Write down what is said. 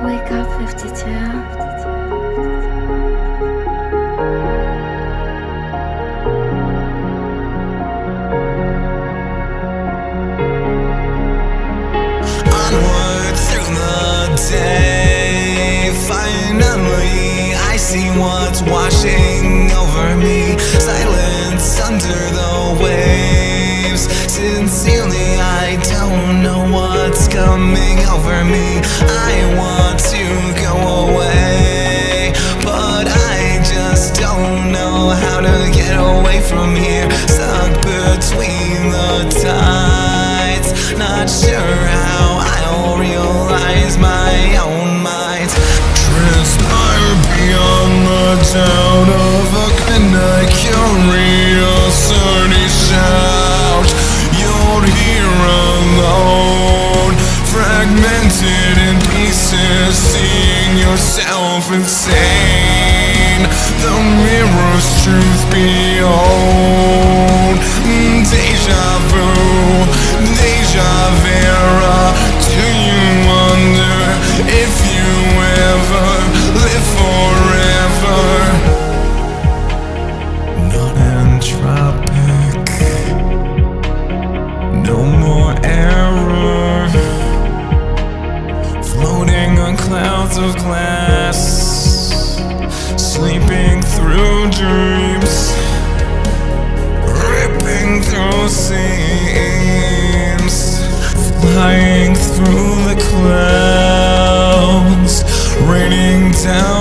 Wake up 52. Onward through the day, finally I see what's washing over me. Silence under the waves. Sincerely, I don't know what's coming over me. I want to go away, but I just don't know how to get away from here. Stuck between the tides, not sure how I'll realize my own might. Transpire beyond the doubt of a midnight curiosity shout. You're here alone, fragmented in pieces, seeing yourself insane. The mirror's truth behold. Deja vu, deja vera. Do you wonder if you ever live forever? Not entropic, no more error. Floating on clouds of glass, sleeping through dreams, ripping through seams, flying through the clouds, raining down